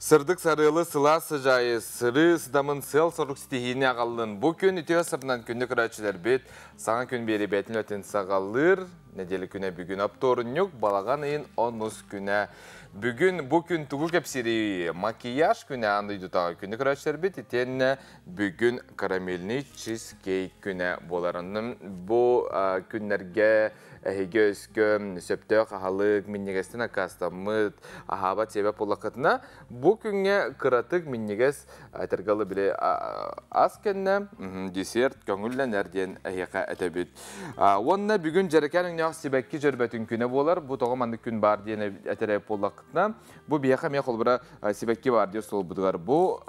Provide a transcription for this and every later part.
Сырдык сарылы сыла сыжайы сыры сыдамын сыл сорық стихийіне ағалын. Бұл күн үтеу сырынан күнді күрәтшілер бет, саңа күн бері бәтін өтін сағалыр, неделі күне бүгін апторын yok, балаған айын 10 күне. Бүгін бұл күн тұғы кәпсері макияж күне андайды тағы күнді күрәтшілер бет, етен бүгін карамельный чизкейк күне боларының. Бұл күнлерге әйге өскім, сөпті қағалық, миннегестін ақастамыд, ағаба себеп олақытына. Бұл күнге қыратық миннегес әтіргалы біле аз кәнне, десерт, көңіллен әрден әйеқа әтәбет. Онына бүгін жәрекән үңнеғ себәкке жүрбәтін күні болар. Бұл тоғыманды күн бар дейін әтіреп олақытына. Бұл бияқа мен қолбыра себәкке бар дейін сол бұдығар. Бұл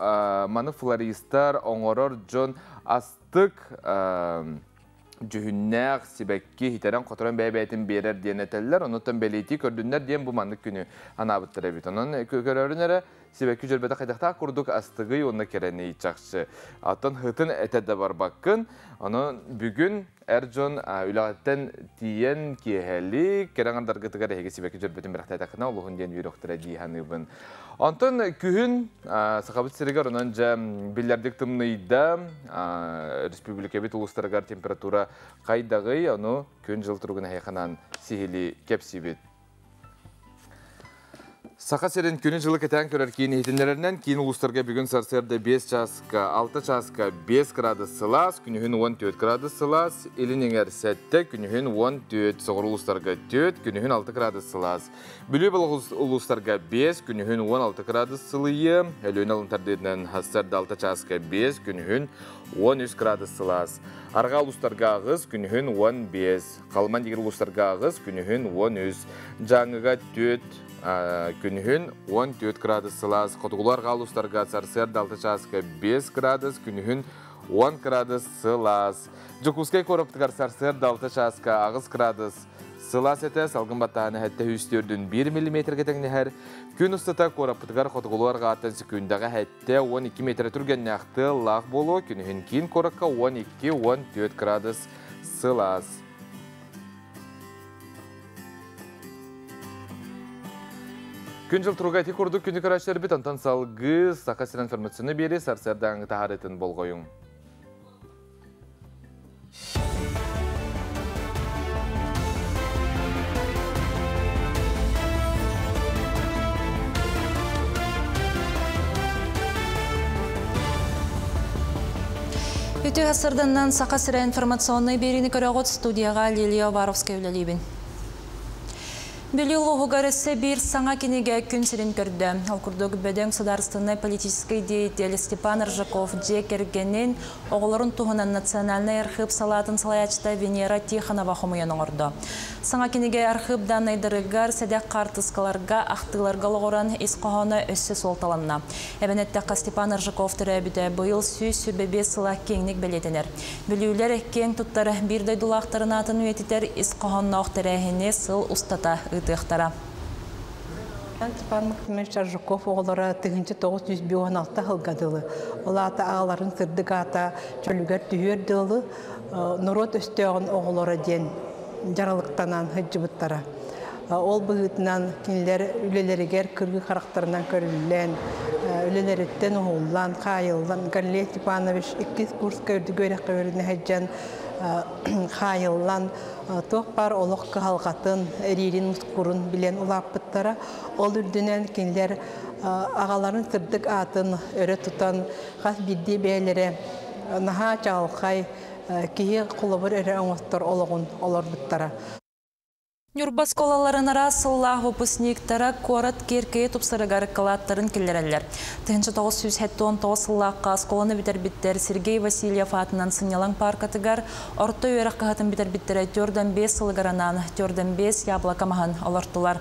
маны флористар, оңырыр, жон астық жүхіннәқ себәкке хитерен қотырын бәйбәйтін берер дейін әтәлілер. Онытын бәлейті көрдіңдер дейін бұл маңдық күні анабыттыр әбет. Оның көрерін әрі себәкке жүрбәді қайдақта құрдық астығы онына керені итчақшы. Атын ғытын әтәді бар баққын. Оның бүгін әржон үлағаттен тиен киәлі керен аңдарғытығар әйге себәкке жүрбәдің бір ақтайдақына олығын дейін үйріқтірі дейханыбын. Антон күхін сақабыт сірігер онын жа білдердік тымныйда республика бет ұлыстарығар температура қайдағы, оны күн жыл тұрғын әйқанан сихили кепсі бет. Сақа серен күні жылы кәтән көрер кейін етіндерінен кейін ұлыстарға бүгін сарсерді 5 часқа, 6 часқа 5 градус сылас, күнігін 14 градус сылас, елінеңер сәтті күнігін 14, соғыр ұлыстарға 4, күнігін 6 градус сылас. Бүлі бұл ұлыстарға 5, күнігін 16 градус сылые, әлуін алынтардырынан хастарды 6 часқа 5, күнігін 13 градус сылас. Арға ұлыстарға ағыз күнігін 15, қалман дегір ұлыстарға ағыз күнігін 13, жаңыға 4, күнігін 14 градус сылас, қотығылар ғалыстарға сарсерді 6 часқа 5 градус, күнігін 10 градус сылас. Жүкускай көріптігар сарсерді 6 часқа ағыз градус сылас әтәс, алғын баттағаны әтті үстердің 1 мм кетіңіне әр. Күн ұстыта көріптігар қотығылар ғатын секундаға әтті 12 метр түрген нәқті лақ болу, күнігін кейін көрікқа 12-14 градус сылас. Күн жыл тұруға әті көрдік күні көрәшілер бет, антан салғы сақасыр информацияны бері сарсардан тағаретін болғойын. Үті ғасырданнан сақасыр информационны беріні көріғыт студияға Лилия Варовская өлелейбін. Бүлі ұлығығарысы бір саңа кенеге күн сірін көрді. Алқұрдық бөдің сударыстыны политической деятель Степан Ржаков жекергенен оғылырын туғынан национальный архив салатын салаячта Венера Тихонова хомуяның орды. Саңа кенеге архив данайдырығар сәдек қартысқаларға ақтыларға лоғыран исқоғаны өссі солталанна. Әбінеттіққа Степан Ржаков түрәбіді бұйыл сүй сүрбебе сыла кеңнік бәлетінер. Бүлілер кең тұттары бірдай дұлақтарын атын өйтітер исқоғанна оқтырәхіне сыл ұстата ұтықтара. Степан Ржаков оғылары 1996 ғылғадылы. Олаты ағаларын сырдық ата чөлігер түйерділі нұрот өстеғын оғылары ден жаралықтанан ғыджыбыттара. Ол бұғытынан кенілер үлелерігер кіргі қарақтарынан көрілілен, үлелереттен оғылан, қайылдан. Галилей Степанович 2 курс көрді көрек көріне ғыджан қайылдан. Тоқ бар олық қағалғатын, әрерін мұсқұрын білен ұлаппыттара. Ол үрдінен кенілер ағаларын сырдық атын өрі тұтан қас бидді бәлері наға чағылқай кейі құлыбыр өрі оңыстыр олығын олар Нюрбас колаларын арасылла выпускниктара корот керкeye тупсырыгар калаттарын келлерелер. 1979 сыллаққа сколаны битербиттер Сергей Васильев атынан сынялан паркатыгар орто өрек қағатын битербиттері 4-5 сылыгаранан 4-5 яблакамахан олартылар.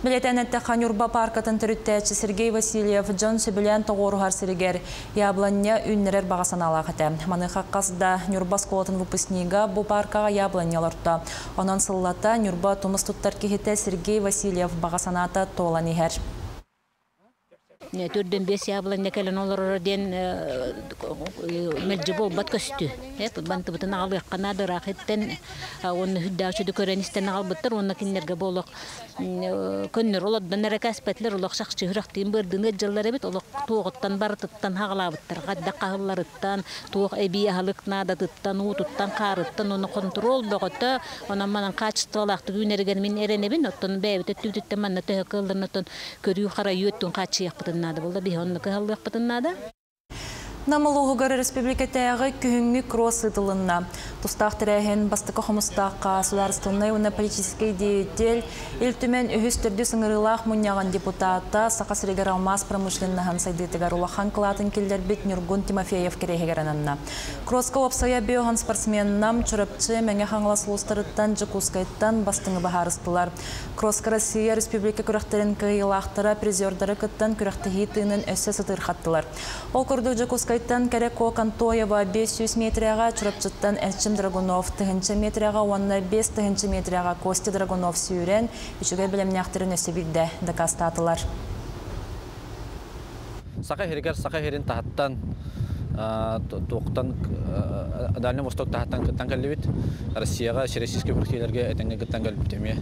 Билетен әтті Нюрба паркатын түріттәчі Сергей Васильев Джон Сөбілен тоғырғар сірігер ябланне үннерер бағасан алақыты. Маны қаққасда Нюрба сколатын выпускнига бұл паркаға ябланне оларты. Онан сыллата Нюрба тумыс туттар кехете Сергей Васильев бағасаната толан ехер. төрдөн бес ябылан некелен олор ден мелжибол бат көстү. Банты бутын алгаккана дырахеттен оны хүддәүчү көрөнистен албыттыр, оны киннерге болок көннөр олоддан эрекаспетлер олок шакчы хүрактын бырдыны жыллар бит олок тугуттан бартыттан хагалабыттыр. Гадда кагылларыттан, туг эби халыкнада тыттан, утуттан карыттан оны контрол бөгөтө, онан манан качестволакты күнерген мен эренебин, оттон бэбит түтүттен манна төкөлдөрнөтөн көрүү кара юттун качыяктынады. Булда би онны калыктынады. Намалуғығыр республикатаяғы күхінгі кросс ытылынна. Тустақ тірәхін бастықы қомыстаққа сударыстығынай уна политический деятель үлтімен үхістірді сыңырылақ мұнияған депутата Сақас Регер Алмаз промышленнағын сайдытығар улахан қылатын келдер бет Нюргун Тимофеев керегерананна. Кросска опсая биоған спортсменнам чұрыпчы мәңе қаңылас ұлыстарыттан жықускайттан бастыңы бағарыстылар. Кросска Россия республика күріқтерін күйілақтыра призердары күттан күріқті тыынын өсі сытыр қаттылар. Ол күрді жықускайттан Кереко Кантоева 500 метрияға, чұрыпчыттан Энчим Драгунов 200 метрияға, онна 500 метрияға Кости Драгунов сүйрен, үшіге білімнәқтірін өсі білді дақастатылар. Сақа херин тахаттан тоқтан Дальний Восток тахаттан кыттан кәлібіт, Россияға, Шересийский біркелерге әтенге кыттан кәлібіт деме.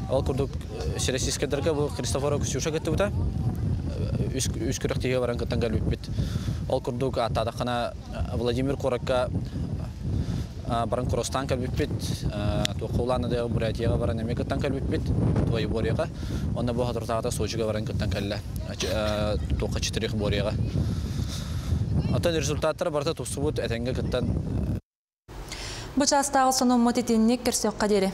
Ол күрдік Шересийскедерге бұл Христофора Кусюша кітті бұта, үш күректеге баран кыттан кәлібіт бит. Ол күрдік атадақына Владимир Коракка баран Кростан кәлібіт бит, тоқыланы да Буратияға баран әме кыттан кәлібіт бит, туайы Борияға, онна бұл хатыртағата Сочиға баран кыттан кәлі, тоқы 4 Борияға. Атын результаттар барта тусы бұд әтенге кыттан. Бұчастағы соның мұтетіннік көрсек қадері.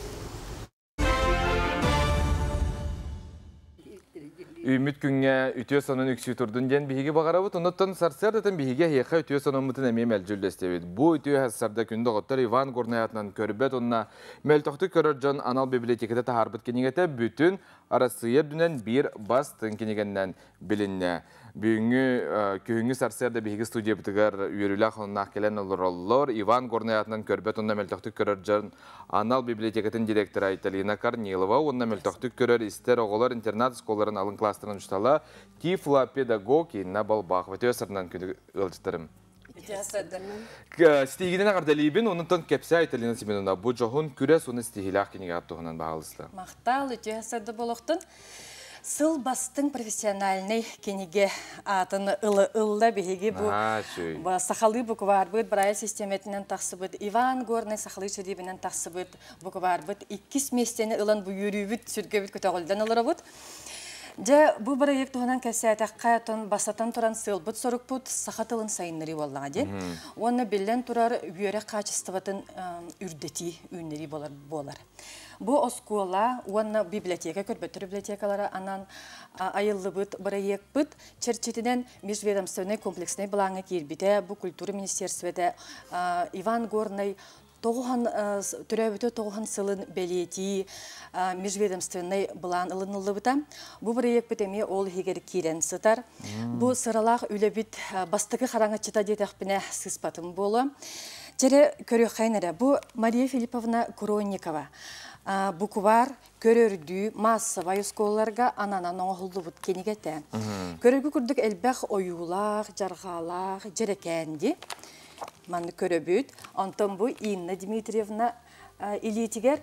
Үміт күнге үтіе сонын үксі тұрдың ден бейге бағарабыт, ұныттан сарсардатын бейге еқа үтіе сонын мұтын әме мәлжүлді істебет. Бұ үтіе әссарда күнді ғыттар Иван Горнаятынан көрбет, онына мәлтоқты көрір жан анал библиотекеті тағарбыт кенегеті бүтін арасыйыр дүнен бір бастың кенегеннен білінне. Бүгінгі сарсарда бейге студия бітігер үйірілі қонынақ келен олар Иван Горнаятынан көрбет, онына мәлтоқты көрір жан анал библиотекетін директоры Айталина Корнилова, онына мәлтоқты көрір істер оғылар интернат сколарын алын кластерын ұштала Тифла педагог енна балбақ. Вәте өсірінен күні ғылжыттарым. Стигиден ағардалейбін, онынтан кәпсі Айталина Семеновна. Бұ жоғын күрес, оны стигилақ кенеге аттығынан бағалысты. Мақтал, үте әсірді болуқтың. Сыл бастың профессиональный кенеге атын ылы беге бұл сақалы бұқывар бұд, Брайль системетінен тақсы бұд, Иван Горный сақалы шедебінен тақсы бұд, бұқывар бұд, 2 местені ылын бұл үйрі бұд, сүрге бұд көтағылдан ылыры бұд. Бұл проект туғынан кәсәтәққа басатан тұран сыл бұд, сұрық бұд, сақатылын сайынныры болуға де. Оны білден тұрар үйері қачыстыватын үрдеті үйіннері болар. Бұл оскола, оны библиотека, көрбеттір библиотекалары анан айылы бұд, проект бұд, черчетінен межведомственный комплексный бұлаңы кербіде, бұл культура министерстведе Иван Горный түрәбіті тоғын сылын бәлеті межведомственный бұлан ылынылы бұта. Бұл проект бітеме ол егер керен сытар. Бұл сыралақ үлі біт бастығы қараңы чыта детақпіне сыспатым болу. Жері көрі қайнары. Бұл Мария Филипповна Куронникова. Буквар көрөрдүү массовый осколларга ананан оңолду бут кенегете. Көрөргү күрдүк элбэх оюлар, жаргалар, жерекенди. Манны көрөбүт. Антон бу Инна Дмитриевна илитигер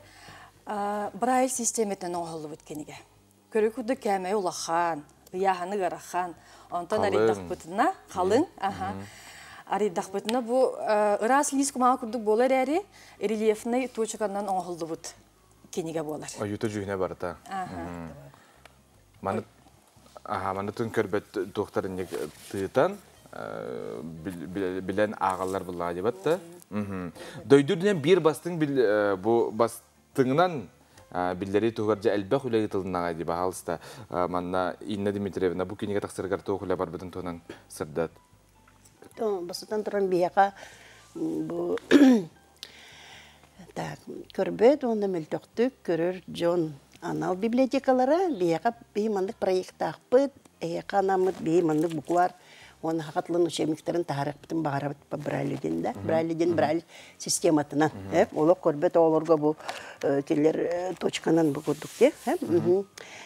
Брайль системетен оңолду бут кенеге. Көрөргү күрдүк кәме улахан, яханы гарахан. Антон аридак бутына халын, аридак бутына бу ырас лискума күрдүк болар әри рельефный точканан оңолду бут. Кенеге болар. Аюты жүйіне барыта. Манытын көрбет тоқтарын тыйтан білен ағалар бұлға дебатты. Дойдүрден бір бастың бастыңынан білдері тұғыржа әлбәқ үлі етілдінаға деп ағалыста. Манна Инна Дмитриевна бұл кенеге тақсырғар тоғылы бар бұдың тоғынан сырдат. Басытан тұран бияға көрбет, оны мүлтіқтік көрір Джон анал библиотекалары бияға беймандық проект ақпыд, әйеқа анамыд беймандық бұқуар, он хакатлын учебниктерин тарих битин багарабыт брайлидин да. Брайлидин брайль систематынан. Олок көрбөт олорго бу келер точканан бу көрдүк те.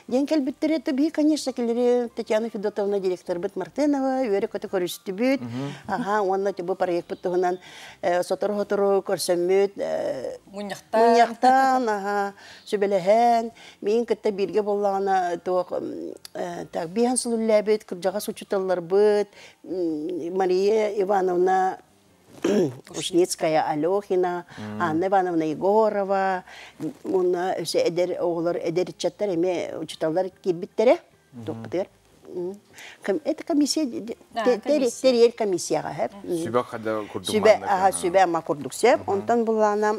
Ден келбиттер би, конечно, келер Татьяна Федотовна директор бит Мартынова, үйрө көтө көрүстүбүт. Ага, онна бу проект битигинен сотору көрсөмөт. Муньяктан, ага, сөбелехен, мен кытта бирге боллагана ток так бихан сулуллабыт, кыржага сучуталлар быт, Мария Ивановна Ушницкая Алёхина, Анна Ивановна Егорова, уна өсе эдер оғылар эдер чаттар эме учуталлар кирбиттере, топтер. Это комиссия, терьер комиссияға хэп. Сүбе қада күрдік Сүбе ама күрдік сеп. Онтан бұллана,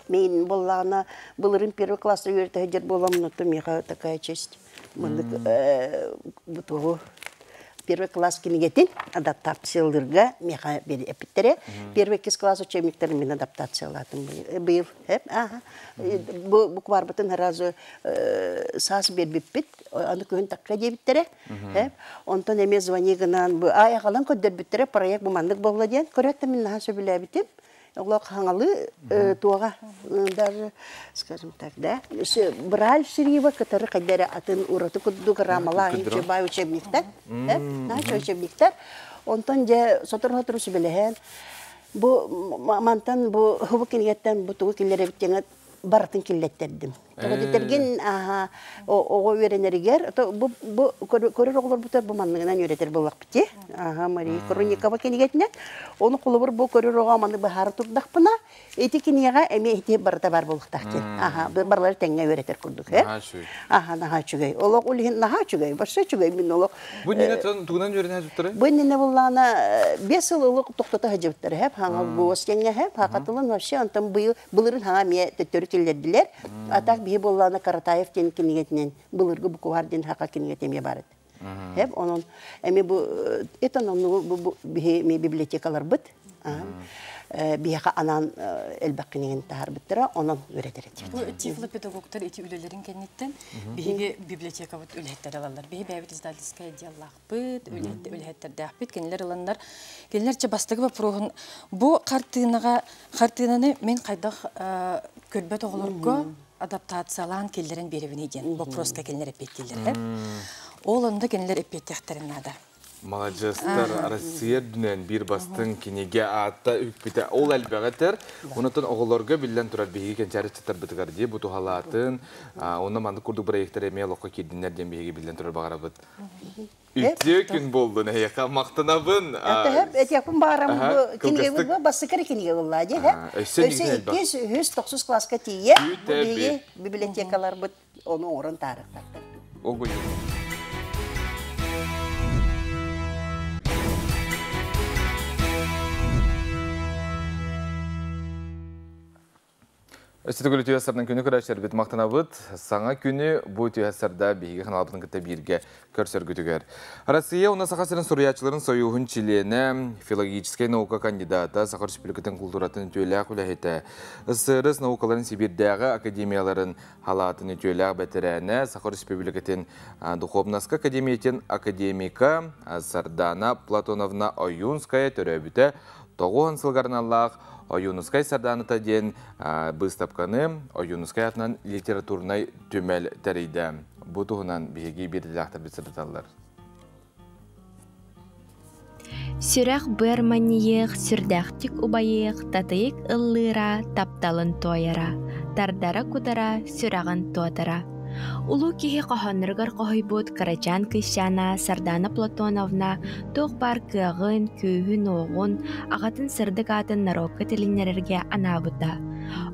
мен бұллана, бұлырын первый классы үйерті әдер боламын, это меға такая честь. Бұтығы первый класс кинегетин адаптацияларга меха бери эпиттере. Первый класс учебниктерин мен адаптациялатым быйыл. Бу кварбытын разы сас бербиппит, аны көн такка дебиттере. Онтон эме звонигынан бу аягалан көддөрбүттере проект бумандык болла ден. Көрөттө мен наша билебитим. Оглок хангалы туага даже, скажем так, да. Браль Ширева, который когда атын ураты кудду граммала бай учебниктер, наша учебниктер. Он там где сотор сибелehen. Бу мантан бу хубукингеттен бу тугукиллере биттеңет бартын киллеттердим. Төгөдөрген ого веренергер, бу көрөр оглор бутар бу мандыгынан өретер булак бити. Мария Кроникова кенигетне. Оны кулубур бу көрөр ого манды бахар турдакпына. Эти кинияга эме эти барта бар булактакты. Барлар теңге өретер курдук. Наха чугай. Олок улин наха чугай. Башка чугай мин олок. Бу нене тугунан жөрүнө жуттурай? Бу нене буллана 5 ылык токтота хажыптыр хеп. Хаңа бу остенге хеп. Хакатылын вообще антам былырын хаңа ме төркелдердилер. Атак бие боллана Каратаев тен кинигетнен былыргы буквардин хака кинигетеме барат. Хеп онун эми бу этанону бу библиотекалар бит. Бияка анан элбаккинеген тахар биттера онун өретерет. Бу тифлопедагогтар эти үлелерин кеннеттен биге библиотека бут үлеттер алалар. Биге бәбит издательская диалог бит, үлеттер дәхбит кенлер аландар. Кенлерче бастыгы вопрогын бу картинаны мен кайда көрбөт оголорго адаптациялан келлерин беребине ден. Вопроска кенлер эпеттилер. Ол анда кенлер эпеттехтерин нада. Молодежьтар Россия дүнен бир бастың кинеге атта үкпете ол әлбәгәтер. Онытын оғылорға білден тұрар бейге кенчәрі чыттар бітігар де бұту халатын. Оны манды күрдік проекттер әме лоққа кедінер ден бейге білден тұрар бағара бұд. Үтте күн болды, нәйеқа мақтынабын. Әт япын бағарам кинеге бұл басы кәрі кинеге бұл әде. Өсі 290 класска тие бейге библиотекалар бұд оны орын тарықтақтыр. Оғы Өстетігілі түйәсірдің күні көрәшер бет мақтана бұд, саңа күні бұл түйәсірді бейгі қаналабының күтті бірге көрсер күтігер. Россия оны сақасырын сұриячыларын сойуғын чилені филологическай наука кандидаты Сақар Республикатын культуратын түйеләқ үләхеті. Сырыс наукаларын Сибирдегі академияларын халатын түйеләқ бәтірәні Сақар Республикатын Духовнаска академиятын академика Сардана Платоновна Оюнская төрәбіті тоғуын сылғарналақ Оюнускай сарданыта ден бұстапқаны Оюнускай атынан литературнай төмел тәрейді. Бұтуғынан бейге берділіқтар бітсірдіталар. Сүрәқ бір маниеқ, сүрдәқтік ұбайеқ, татыйық ыллыра, тапталын тойара, тардара кудара, сүрағын тотара. Улу кихи қохонырғыр қохойбуд Карачан Кышана, Сардана Платоновна, тоқ бар күйағын, күйін оғын, ағатын сырдық атын нарокка тілінерерге анабыта.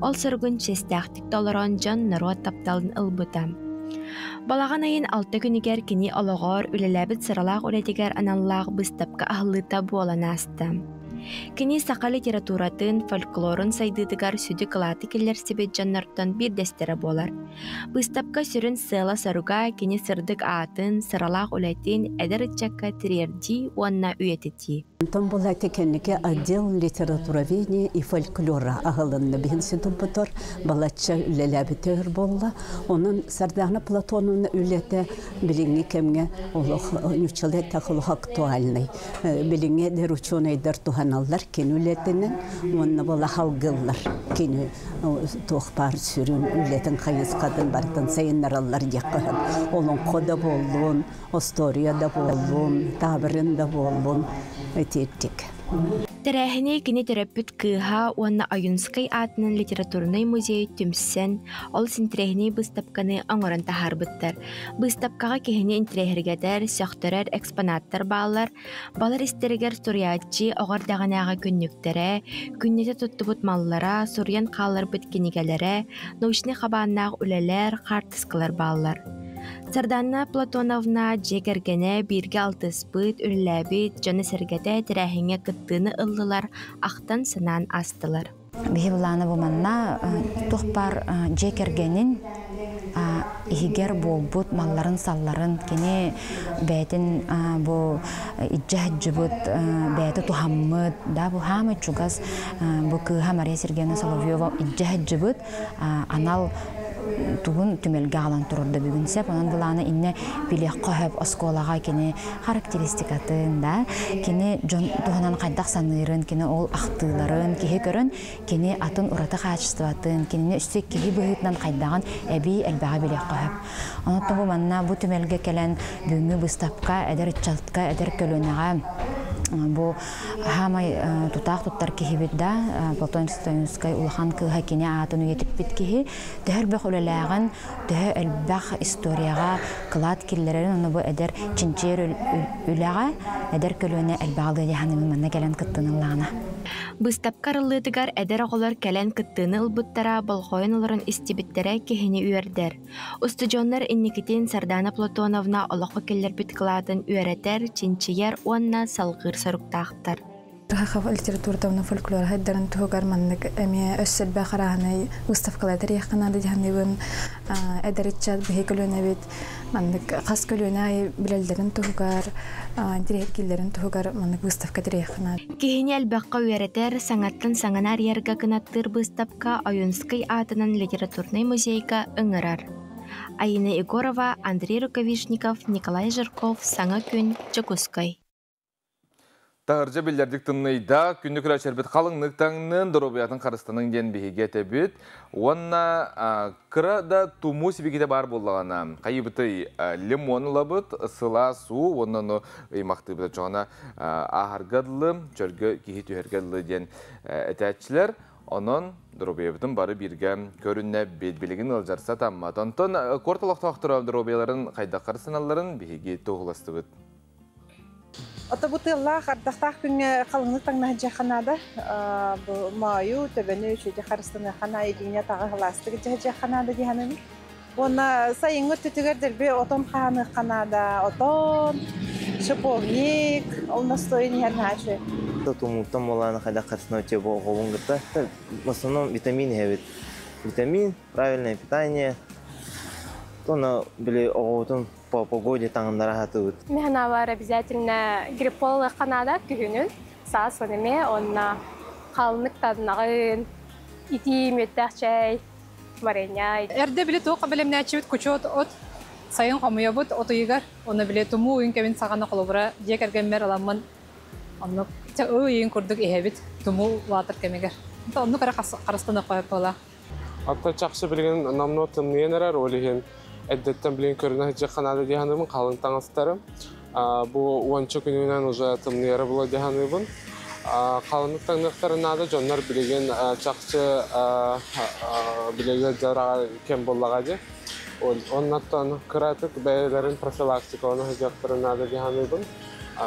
Ол сырғын честәқтік толырон жон народ тапталын ылбыта. Балаған айын 6 күнігер кені олығыр үлеләбіт сыралақ үлетігер аналлақ бұстапқа ағылыта болан асты. Кини сақа литературатын, фольклорын сайдыдыгар сүді кылаты келер себет жаннартан бир дестере болар. Быстапка сүрін сыла саруга кини сырдык атын, сыралақ үләтин әдір итчакка тирерди, уанна үйетети. Там была текеннике отдел литературоведения и фольклора ағылынны бігінсі тұбытыр, балатша үлеләбітер болла. Оның Сардана Платоновна үлеті біліңі кемге олық нүчілет тақылық актуальный. Біліңе дер ученайдар туханалар кен үлетінен, онны бола халгылар. Кені тоқпар сүрін үлетін қайыз қадын бартын сайынаралар деқығын. Олың қода болуын, историяда болуын, табырында болуын. Тәрәхіне кені терапют кыға уанна Аюнскай атының литературный музей түмсен, ол синтрәхіне бұстапқаны аңырын тахарбыттар. Бұстапқаға кехіне интрәхергәдер, сәқтөрер экспонаттар балар истерігер суриятчы оғардағанаға күнніктері, күннеті тұттыбыт маллара, суриян қалар бүткенігелері, научны қабаннағы үлелер, қартысқылар балар. Сардана Платоновна жекергене бирге алтыспыт, үлләбит, жаны сәргәдә тәрәхіңе кыттыны ыллылар, ақтан сынан астылар. Бейбіланы бұманна тұқпар жекергенін ихигер болбут малларын салларын кене бәйтін бұл иджахджы бұд бәйті тухаммыд да бұл хамы чугас бұл кыға Мария Сергеевна Соловьева иджахджы бұд анал тугун түмелге алан турурда бүгүнсеп онан буланы инне билек кохып осколага кини характеристикатын да кини жон туганан кайдак санырын кини ол актыларын кихи көрөн кини атын урата качестватын кини үстек кихи быгытнан кайдаган эби элбага билек кохып онотто бу манна бу түмелге келен бүгүнгү быстапка эдер чалтка эдер көлөнага бу хамай тутак туттар кихибит да Платон Стоянский улахан кыга кини атын уетип бит кихи дәрбек үлеләгән дә элбах историяга клад киллерен аны бу эдер чинчер үләгә эдер көлөнә элбагы яһанны менә келән кыттынлана. Быстапкарылыдыгар эдер оголор келән кыттыны ылбыттара балхойнларын истибиттере кихини үердер. Устуҗоннар инникитин Сардана Платоновна олоқы келлер бит кылатын үеретер чинчияр уанна салгыр саруктактар. Хахав литературда фольклор хаддаран тугар маннык эми өссел бахараны выставкалар яхнады диханыбын эдеричат бехекөлөнө бит маннык кас көлөнө билелдерин тугар директорлерин тугар маннык выставка дирехна кихини албакка үеретер саңаттан саңанар ярга кынаттыр выставка Аюнскай атынан литературный музейга ыңырар. Айна Егорова, Андрей Рукавишников, Николай Жирков, Саңа күн, Чекускай. Тағыржа білдердік тұнныйда күнді күрәшербет қалыңнықтаңның дұробиятын қарыстаның ден бейге тәбет. Онна қырада туму себекеде бар болағана. Қайыбыты лимон лабыт, сыла су, оннаны ұймақты бұда жоғына ағарғадылы, жөргі кейі түйергадылы ден әтәтшілер. Онын дұробиятын бары бірге көрінне бет-білігін ұлжарса тамма. Тонтон қорталықта ақтырау дұробияларын қайда қарысыналарын бейге тоғыласты бұд. Ата бутылла хардахтах күнге қалыңнықтаңна жаханада маю төбені үшеде қарыстаны хана егіне тағы ғыластығы жаханада дегенім. Оны сайыңғы түтігер дәрбе отон қаны қанада, отон, шиповник, ол настоин ернашы. Тумуттан боланы қайда қарысына өте болғылың ғырта. В основном витамин хевит. Витамин, правильное питание. Тоны біле оғытын по погоде таңындара хатывыд. Механа бар обязательно грипполы қанада күгінін, сасынымен, онна қалынық тадынағын, ити меттәқ чай, варенья. Әрде біле тоқ білемне әчевіт күчет от, сайын қамыя бұд, оты егер, оны біле тұму үйін кәмін сағаны қолыбыра, дек әргенмер аламын, оны үйін күрдік ехебіт, тұму ватыр кәмегер. Оны кәрі қарыстаны қойып ола. Атта чақшы білген намно тымнен әрәр олеген. Әддеттен білген көріні әтже қанады дегенімін қалың таңыстарым. Бұл 10 күнінен ұжа тымнері бұла дегенімін. Қалыңық таңдықтарынады жонлар білеген чақшы білеген жараға кем болаға де. Оннаттан күратық бәйелерін профилактика оны жақтырынады дегенімін.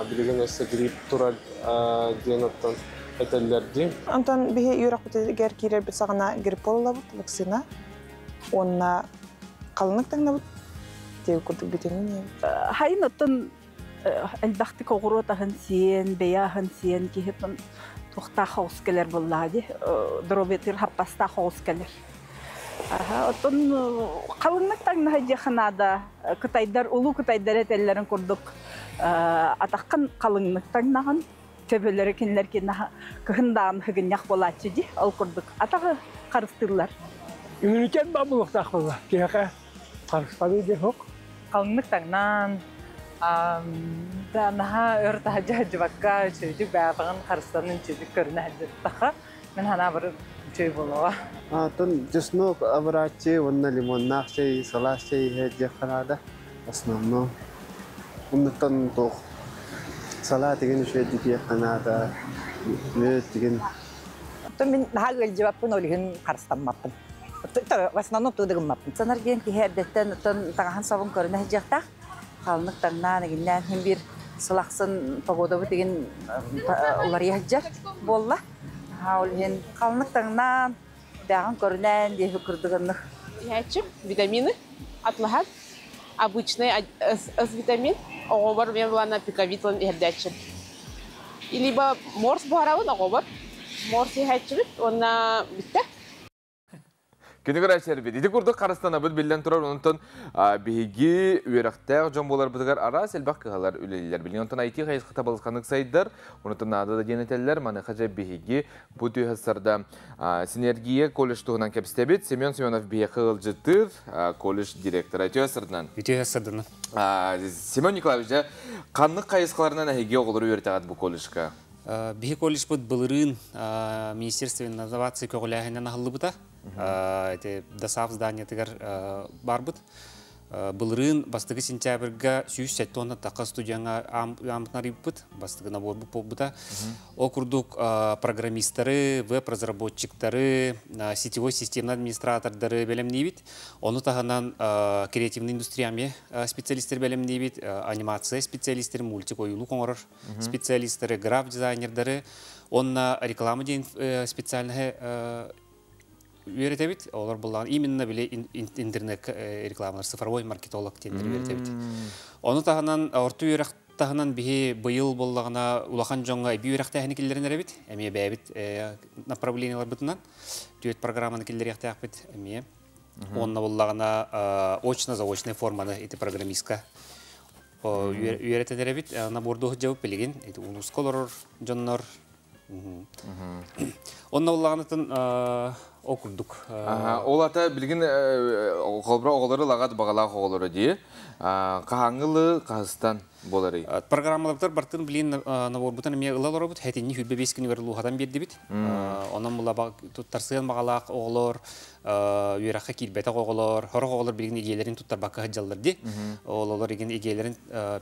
Білеген әсі грипп турал денаттан әтелерді. Антон біге үйрақ бітігер кейрер біт сағына грипп олы бұд, вакцина. Онна қалынықтың бұд, деу күрдік бітемін. Хайын оттын әлбақты қоғыру отағын сен, бәяғын сен, кейіпін тухта хаус келер буллади. Дробетир хаппаста хаус келер. Отон қалыңнық таңна жаханада Кытайдар, улу Кытайдар этеллерин курдук. Атаққан қалыңнық таңнаған төбелері кенлер кенна кыхындаган хыгынyak болачы ди, ал курдук. Атағы қарыстырлар. Иммунитет бабылықтақ болла. Кеқа қарыстаны де хоқ. Қалыңнық таңнан наха өрта жабакка чөйдік бәбіғын қарыстанын чөйдік көріне әдеттіға. Мен хана бір чөй болуға. Тон жеснок абрачи, онна лимоннақ чей, салас чей хеджи қанада. Основно. Оннықтан тоқ. Сала деген шөйдіке қанада. Мөт деген. Мен наха гөл жабаппын олығын қарыстанмаппын. В основном тудығын маппын. Санарген ки хердеттен тағахан сабын көріне әдеттіға. Қалынық таңнан егінлән hem bir сылақсын погодабы деген олар ехджар болла. Олген қалынық таңнан бәғын көрінен дейі күрдігіннік. Ехчім витамины атлахат. Обычный витамин. Оғобар мен бұлана пиковитлан ехдәтчім. И либо морс бұғарауын оғобар. Морс ехчім, онна бітті. Күнігір әшер беді. Иді күрді қарыстан абыд білден тұрар, онытын бейгі үйерақтақ жон болар бұдығар ара сәлбақ қығалар үлелілер. Білген онытын айти қайысқы табылысқанық сайдар, онытын адады денетелілер, маны қажа бейгі бұд үйхасарда синергия колледж тұғынан кәпістебет. Семен Семенов бейгі қығыл жытыр, колледж директор. Айты өсірдінен? Айты өсірдінен. Семен Николаевич, қанық қайысқаларынан әйге оғылыр үйертағад бұл колледжға? Бейгі колледж бұд бұлырын Министерство инновации көғіләғінен ағылы бұта. Дасав здание тегер барбыт. Былырын бастығы сентябрьга 107 тонна тақы студияңа амтнарып бұт. Бастығы набор бұта. Окурдук программисттары, веб-разработчиктары, сетевой системный администратордары бәлемнейбіт. Оны тағынан креативный индустрияме специалисттер бәлемнейбіт. Анимация специалисттері, мультик ойылу қоңырыр специалисттері, граф дизайнердары. Онна реклама дейін специальный үйретебит, олар болған именно біле интернет рекламалар, цифровой маркетолог тендер үйретебит. Оны тағынан, орты үйрек тағынан бігі бұйыл болғана улахан жоңға бі үйрек тәхіні келдерін әребит, әме бәбит направлениялар бұтынан, түйет программаны келдер яқтаяқ бит, әме. Онына болғана очно-заочный форманы еті программистка үйретен әребит, наборды жауып білеген, улусколор жоннор. Онына болғанатын окурдук. Ол ата білген қолбыра оғылары лағады бағалағы оғылары дей. Қағаңылы Қағыстан болары? Программалықтар бартын білген наборбутан әме ұлалар бұд, әтені хүлбе 5 күні бәрі лұғадан берді бит. Онын мұла тұттарсыған бағалақ оғылар, үйераққа келбәті оғылар, хорық оғылар білген егелерін тұттар баққа ғаджалар дей. Олар еген егелерін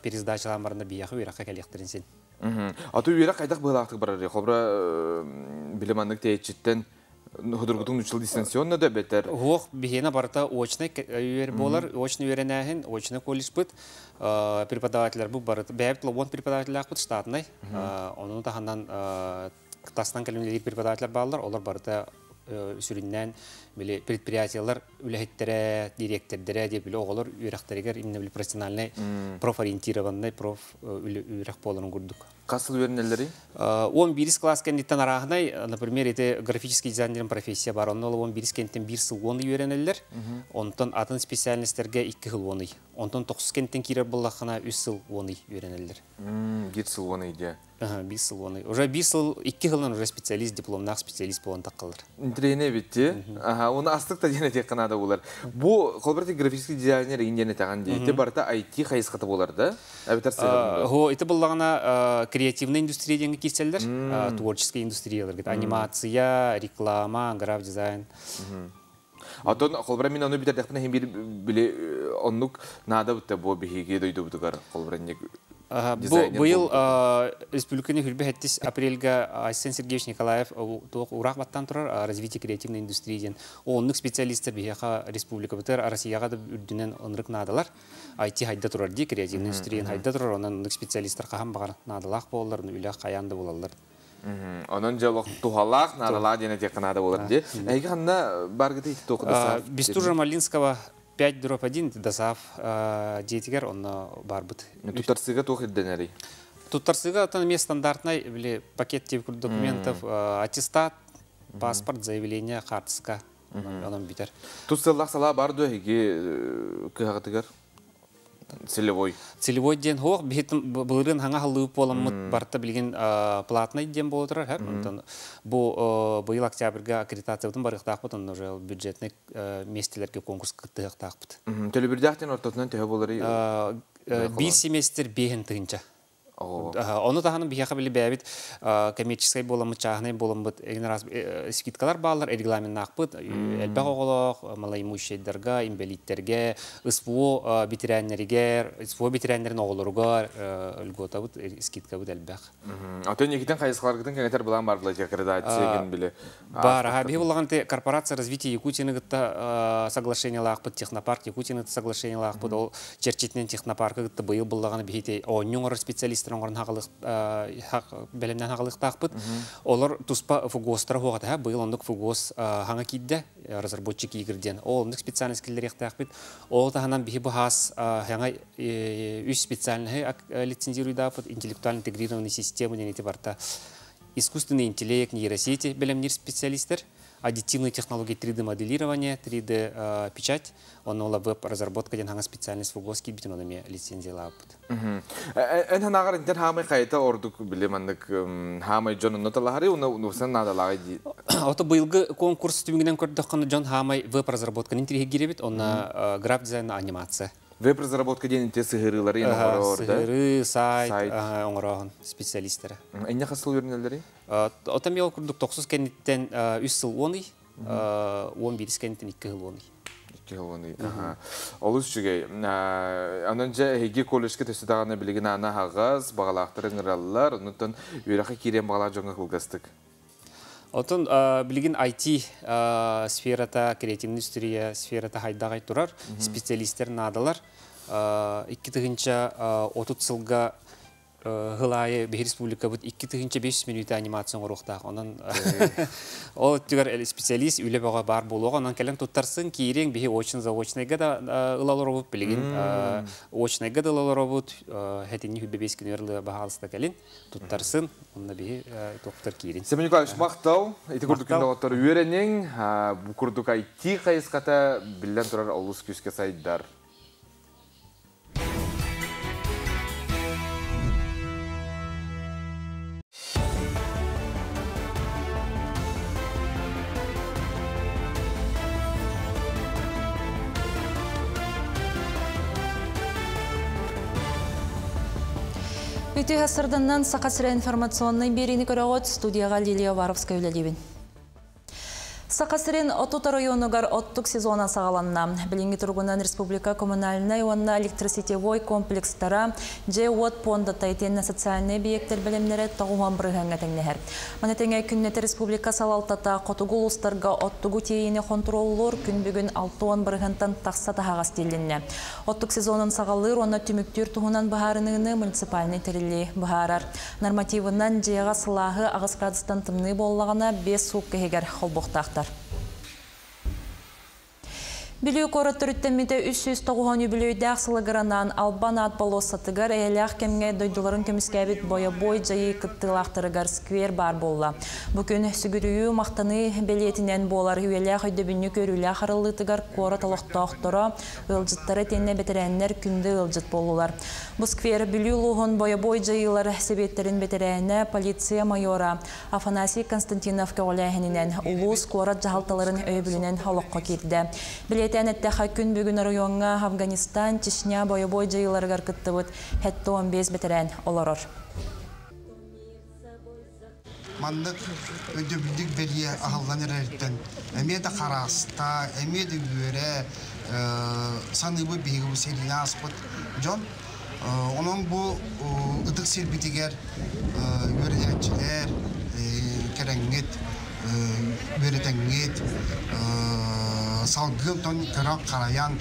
перездачылан барында бияқы үйераққа кәлектірін сен. Аты үйерақ қайдақ бұғылақтық барады? Қолбыра білімандық тәйетшіттен Худургутун учил дистанционно да бетер. Хох бихена барта очный үйер болар, очный үйренәһен, очный колледж бит. Преподавательләр бу барта. Бәйбит лобон преподавательләр бит штатный. Onun таханнан Татарстан калимлери преподавательләр баллар, олар барта сүриннән биле предприятиялар үләһеттере, директордары дип биле оголор үйрәктәргә именно биле профессиональный, профориентированный, үйрәк боларын күрдүк. Касыл үйренеләре? 11 класс кәндиттан арагынай, например, это графический дизайнер профессия бар. Онны 11 кәнттен 1 ел оны үйренеләр. Онтан атын специальностьләргә 2 ел оны. Онтан 9 кәнттен кирәк буллахына 3 ел оны үйренеләр. 1 ел оны иде. 1 ел оны. Уже 2 елдан уже специалист, дипломнак специалист болан таққалар. Интерене битти. Оны астык та дене тек канада булар. Бу колберти графический дизайнер индене таган дейти барта IT хайсқаты булар да. Хо, это буллагана креативная индустрия деңге киселдер, творческая индустрия, анимация, реклама, граф дизайн. Атон колбера мен аны битер дәхпәне һәм биле онлук нада бутта бу бихиге дойду бутугар колберне. Быйыл республиканы хүрбе хәттис апрельга Айсен Сергеевич Николаев урак баттан турар развитие креативной индустрии. Онлук специалисттер бихака республика бутер Россияга да үрдүнен онрык надалар. IT хайда турар ди креативный индустрия хайда турар, онан специалисттер кахам багар надалак болалар, үлә каянды булалар. Онан жалык тухалак надала дене тек канада булар ди. Әйге ханна баргыты токыдаса. Бестужа Малинского 5/1 Дасав дейтигер онна барбыт. Тутарсыга тох идденери. Туттарсыга стандартный пакет документов, аттестат, паспорт, заявление, карточка. Анан битер. Туссаллах сала барды хиги кыгатыгар. Целевой. Целевой ден хох битим булырын ханга халып боламыт барта билген платный ден болотурар, ха. Бу быйыл октябрьга аккредитациятын барыктак бутун уже бюджетный местелерге конкурс кыттыктак бут. Телебирдактен ортотунан төһө болары. Bir semestr бehen тыгынча. Onu da hanım bir yaka bile bəyabit kommerçiskay bolamı çağınay bolamıt egneraz skidkalar bağlar reglamen naqbıt elbaq oğuluq malay müşşeyderga imbelitterge ısfuo bitirenlerin oğulurga ülgota bıt skidka bıt elbaq. Atön ekiden kayısqalargıtın kengeter bulan bardıla аккредитация били. Бар, би булаган те корпорация развития Якутии гытта соглашение лaqbıt технопарк Якутии соглашение лaqбыт ол черчетнен технопаркы гытта быйыл булаган бихите оннуңор специалист оңорын белемнен хағылықтақпыт. Олар туспа фугостар хоғата, бұл ондық фугос хаңа кейді разработчик егірден. Ол ондық специальность келдер ектақпыт. Ол тағынан бейі бұхас хаңа үш специальный лицензируйдапыт, интеллектуально интегрированный систему денеті барта. Искусственный интеллект, нейросети белемнер специалистер, аддитивные технологии 3D моделирования, 3D печать, он веб-разработка ден ханга специальность фугоски битинонами лицензия лапыт. En hanağar inter hamay kayta orduk bilemandık hamay John notalahari unusan nadaлагай. Ото быйылгы конкурс түбүнгүнөн көрдөккөн John Хамай веб-разработка интриги гиребит, онна график дизайн анимация. Веб-разработка ден те сыгырылары оңорор да. Сыгыры, сайт, оңорогон специалисттер. Эне хасыл өрнөлөрү? Ото мел курдук 9 кенниттен 3 жыл 10 11 кенниттен 2 жыл 10. Олус жүгей. Анынча хеги колледжге төсідағаны білген ана хағыз, бағалақтырын ұралылар, ұнытын үйрақы керен бағалақ жоңғы қылғастық. Отын білген IT сферата, креативный индустрия сферата хайдағай тұрар, специалистер надалар. 2 тығынша 30 сылға Гылайы Бехи Республика бұд 2-5 минуты анимацион ұрықтақ. Онан ол түгер специалист үйлі баға бар болуға. Онан кәлін тұттарсын кейрен Бехи очын-заочнайға да ұлалар бұд білген. Очнайға да ұлалар бұд. Хәтені хүбе 5 күн өрлі баға алыста кәлін. Тұттарсын. Онна Бехи тоқтар кейрен. Семен Николаевич, мақтау. Эти күрдікінде оттар үйеренен. Бұл күрдік IT қайысқата білден тұрар олыс күске сайдар. Үті ғасырдыңнан Сақасыра информационный беріні көріғыт студияға Лилия Варовская үлелебін. Сақасырын Отут районығар оттық сезона сағаланна. Білінгі тұрғынан республика коммунальный онна электросетевой комплекстара же от понда тайтенна социальный объекттер білімнері тағуған бірғанға тәңнехер. Манетеңе күннеті республика салалтата қотығыл ұстарға оттығу тейіне контроллор күн бүгін 6-10 бірғантан тақса тағағас делінне. Оттық сезонын сағалыр онна түміктер тұғынан бұхарынығыны муниципальный тәрілі бұхарар. Нормативынан жеға сылағы ағыз градустан тымны болағына 5 суқ кегер қолбоқтақтар. Билүү кораттырыттамите 390 юбилейді ақсылығыранан Албан атбалосатыгар әйеліғ кемге дойдыларын көміскәбіт боя-бой жайы кыттылақтырыгар сквер бар болла. Бүкін сүгіріу мақтаны белетінен болар үйеліғ өйдөбіні көрілі қарылытыгар кораталықтақтыра ылжыттары тенне бетерәннер күнді ылжыт болулар. Бұл сквер билүү луғын боя-бой жайылар себеттерін бетерәне полиция майора Афанасий Константинов кәуләхінінен улус корат жағалталарын өйбілінен халыққа кетті. Тәнеттәхі күн бүгін районға Афганистан, Чечня боя-бой жайыларығар күтті бұд, хәтті 15 бетерән оларыр. Мандық өйдөбілдік бәлие ағылғаныр әрттен. Әмеді қараста, әмеді өре, саныбы бейгі бұсеріне аспыд. Жон, оның бұл ұдық сербетігер өренәтчілер, кәрәңгет, өретәңгет, салгыл тон көрәк қараян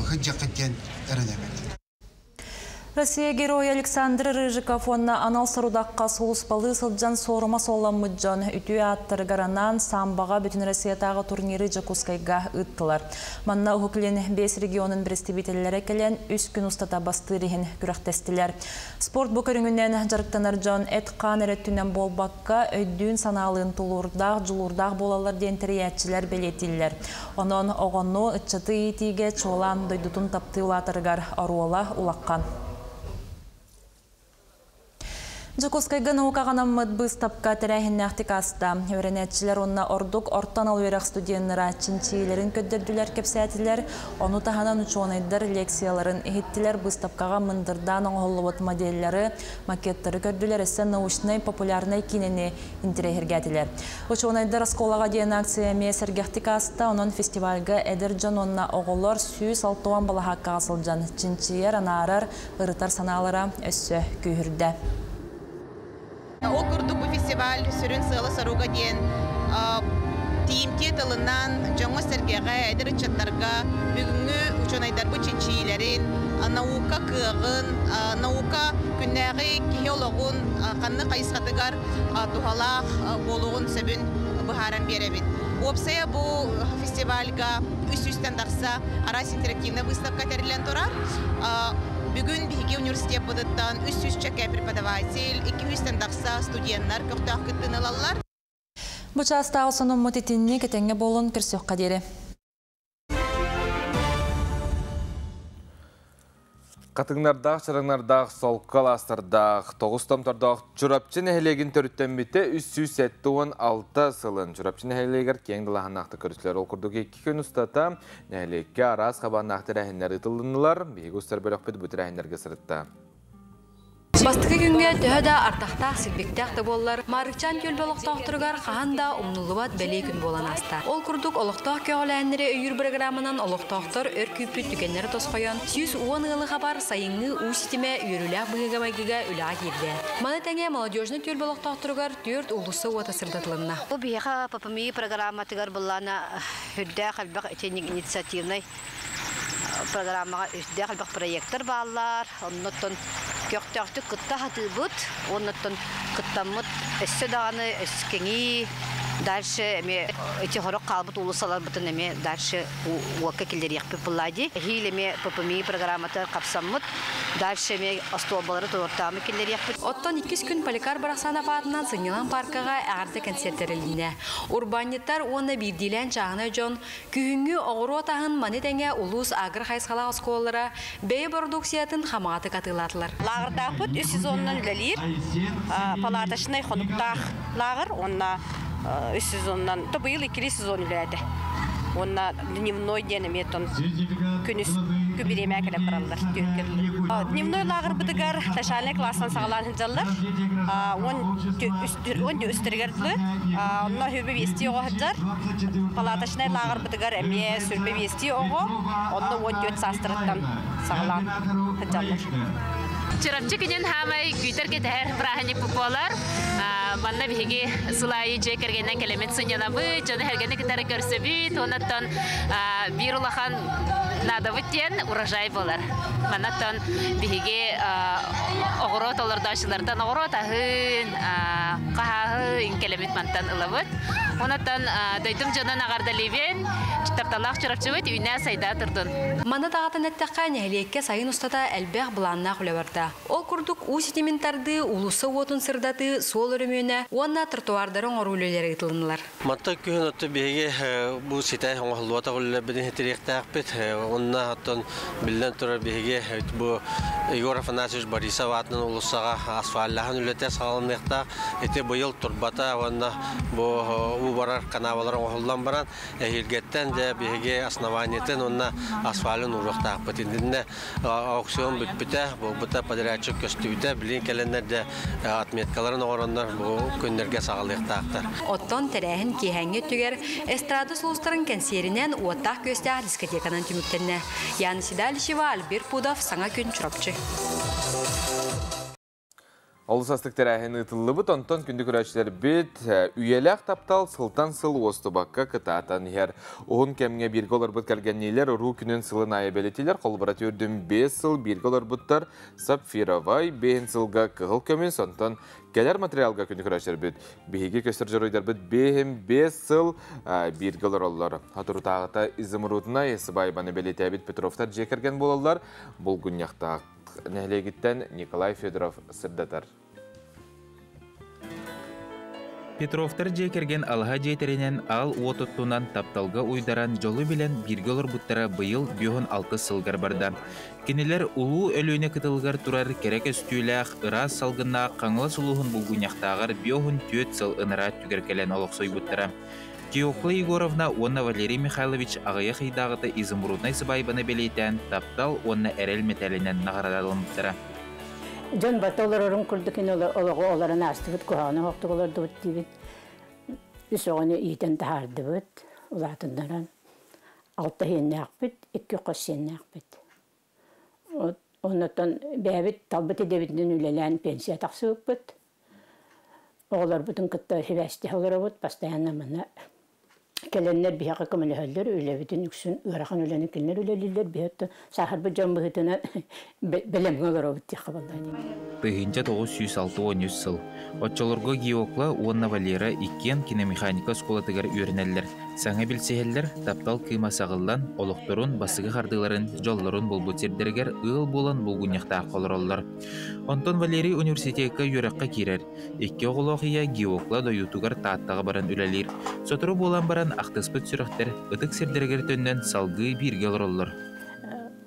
хыджа қеттен әрінемет. Россия героя Александр Рыжиков онна анал сарудаққа солуспалы сылджан сорума соламыджан үтү аттыргаранан самбаға бүтін Россиятағы турниры Жакускайга ыттылар. Манна ұхуклен 5 регионын представителлері келен үс күн ұстата бастырыхын күрақтестілер. Спорт бұкөріңінен жарықтанар жон әтқан әреттінен болбаққа өйдүн саналын тулурдақ, жылурдақ болалар дентериятчілер белетілер. Онын оғынну ұтчаты етіге чолан дойдутун тапты улатыргар аруала улаққан. Жакускайга наукағанам мұдбыз тапқа тәрәхін нәқтикаста. Өренетчілер онна ордук ортан алуерақ студенлера чинчийлерін көддерділер кепсәтілер, оны тағанан учонайдар лекцияларын ехеттілер біз тапқаға мындырдан оңғылуыт моделлері, макеттері көрділер әсен научнай популярнай кинені интерегергәтілер. Учонайдар сколаға дейін акцияме сәргәқтикаста, оның фестивальға әдіржан онна оғылар сүйіс алтуан балахаққа асылжан. Чинчиер анарар ұрытар саналара өссі күйірді. Ол күрдік бұл фестиваль сүрін сылы саруға дейін тиімте тылынан жаңы сәргеға, әдір үтчаттарға бүгінгі учонайдар бұл чинчийлерін, наука кығын, наука күннәғі геологын, қанны қайысқатығар тухалақ болуғын сөбін бұхаран беребет. Опсая бұл фестивальға үс-үстен тақса арас интерактивна выставка тәрілен тұрар. Бүгін Биһиги университет бұдыттан 300 чәкә преподаватель, 200 тақса студенттар көқтақ күттін алалар. Бұчаста алсының мұтетінні кетенге болын кірсіқ қадері. Қатыңнардақ, шырыңнардақ, солқал астырдақ, тоғыстамтардақ, чұрапчын әхелеген төріттен біті 376 сылын. Чұрапчын әхелегер кеңділаған ақты көрісілер олқырдық 2 күн ұстата, әхелекке арас қабан ақты рәхіндер ұтылынылар, бейгі ұстар бөлік бет бұты рәхіндерге сырытта. Бастығы күнге төхіда артақтақ сілбектәқті болылар. Марықчан көл болықтақтырғар қағанда ұмнулуат бәлей күн болан аста. Ол күрдік олықтақ кеғаләндері өйір программынан олықтақтыр өр күйпіт түгенлері тосқойын. Сүйіз уын ғылыға бар сайыңы ұстеме үйіріләқ бұғыға мәгіға үліға келді. Маны тәңе молодежны көл болықтақтырғар 4 ұлысы уата сырдатылынна. Бұл бейға ППМИ программа тігар бұллана хүдді қалбақ этенік инициативный программаға үсті қалбақ проекттер балар. Оннаттан көқтақты күтті хаты бұд, оннаттан күттамыд өссі дағаны өскеңі, дальше эти хорок қалбыт улысалар бұтын әме дальше уаққа келдер еқпіп бұлайды. Хейл әме ППМИ программаты қапсамыд, дальше әме астуабалары тұнортамы келдер еқпіп. Оттан 2 күн Поликар Барасанов атынан Сыңелан паркаға әғарды концерттеріліне. Урбаниттар оны бірдейлен жағына жон, күйінгі оғыру отағын манетәңе улус агыр қайсқала осколлара бәй продукциятын қамағаты қатылатылар. Лағырда бұд 3 сезонынан үлелер, палаташынай қонуқтақ лағыр, онна 3 сезоннан, то был 2 сезон үлеледі. Онна дневной дені метон күніс көбіреме әкелеп баралар. Дневной лағыр бұдығар ташаліне классан сағаларын жалар. Он үстіргерді. Онна хөбі вести оғыдар. Палаташынай лағыр бұдығар әме сүрбі вести оғы. Онна 14 састырыттан сағалан жалар. Чырапчыкинен хамай күйтер кетер праханик пуполар. Манна биһиги сылайы жекергенен келемет сынянабы, жаны хергені кетері көрсөбі, тонаттан бир улахан надавыттен урожай болар. Маннаттан биһиги оғырот олардашылардан оғырот ахын, қахахын келемет мантан ылавыт. Онаттан дойдым жонан ағардалибен, тапталақ чырапчыбыт үйне сайда тұрдын. Мана тағатын әттәққа нәхілекке сайын ұстата әлбәқ бұланна құлабарда. Ол күрдік у сетиментарды улысы отын сырдаты сол өрімені, онна тротуардарын орулелері ұтылынылар. Мата күйін отты бейге бұл сетай оңғылуата құлылы бідін хетеректәқ бет, онна аттан білден тұрар бейге бұл Егор Афанасьевич Борисов атының улысаға асфаллағын үлетә сағалынықтақ, еті бұйыл тұрбата, онна бұл барар канаваларын оғылдан баран, әйелгеттен де бейге основаниятын онна асфалын ұрықтақ бітіндінде аукцион бүтбіті, бұл бұта подрядчик көстүйді, білін кәлендерде отметкаларын оғырандар бұл күндерге сағалықтақтар. Оттон тәрәхін кейхәңге түгер, эстрады сұлыстарын кәнсерінен уаттақ көстәғ дискотеканан түміктенне. Яны Седалишева, Альбер Пудов, Саңа күн чұрапчы. Олысастық тәрәхін ұтылыбыт, онтон күнді күрәшілер бет, үйеләқ таптал сылтан сыл остыбаққа кытатан ер. Оғын кәмге біргі олар бұт кәлгеннейлер, ұру күнін сылын айы бәлетелер, қолбарат өрдің 5 сыл біргі олар бұттар, сапфировай, 5 сылға кығыл көмін, сонтан кәлер материалға күнді күрәшілер бет. Бейге көстір жұройдар бұт 5 сыл біргі олар олар. Атыру тағыта изымырудына есібай баны бәлеті әбет Петровтар жекерген болалар, бұл күнняқтақ. Нәлегіттен Николай Федоров сырдатар. Петровтар жекерген алға жетерінен ал отыттунан тапталға уйдаран жолы білен біргі олар бұттара бұйыл 5-6 сылғар барда. Кенелер улу өліне кытылғар турар керек өстүйләқ ырас салғына қаңылы сұлуғын бұлғыняқтағар 5-4 сыл ыныра түгеркелен олықсой бұттара. Кеоқлы Егоровна онна Валерий Михайлович ағыя қидағыты изымұруднай сыбайбаны белейтен таптал онна әрел металінен нағырадалымыптыра. Жон батолар орын күрдікін оларын астығыт көғаны хоқтық оларды бұт дейбіт. Үс оғыны иетен тағарды бұт, ұлатындаран. 6 хенне ақпыт, 2 қос хенне ақпыт. Оннаттан бәбіт талбыт едебітінің үлелән пенсия тақсы бұт. Оғылар бұтын күтті хевәсті олары бұт, бастайанна мұна келенлер бияқы көмілі хөлдер, үлебітін үксін ұрақан үлені келінер үлелілер бияқты сахар бұт жан бұғытына білемгі олары бұт дейқі балдайды. Пыхинча 906-13 сыл. Отчолорго геокла онна Валера иккен киномеханика сколатыгар үйренелер. Саңа білсехеллер таптал кыйма сағылдан олықтырын басығы қардыларын жолларын болбутердергер ыл болан бұлғыняқта қолыроллар. Онтон Валерий университетке үйраққа керер. Икке оғылоқия геокла дойутугар тааттағы баран үлелер. Сотыру болан баран ақтыспыт сүріқтер ұтық сердергер төннен салғы бірге олыроллар.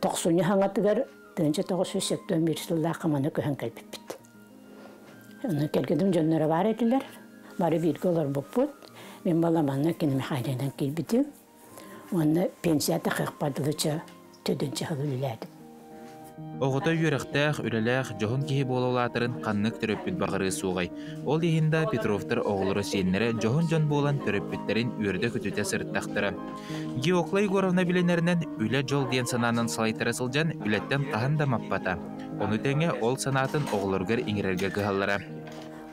Тоқсуны хаңатыгар тынча 981 жылда қаманы көһен кәлпіппіт. Оны келгедім жонлары бар етілер. Бары бірге олар бұппыт. Мен баламанна киномеханикадан келбідім. Оны пенсията қиқпадылыча төдінші ғылыләдім. Оғыта үйрақтақ, үреләқ, жоғын кейі болулатырын қаннық түріппіт бағыры суғай. Ол ехінда Петровтар оғылыры сенлері жоғын жон болан түріппіттерін үрді күтіте сырттақтыры. Геоқла Егоровна біленерінен үлі жол ден сананын салайтыры сылжан үлеттен қағында маппата. Оны тәңе ол санатын оғылырғыр еңірерге ғаллары.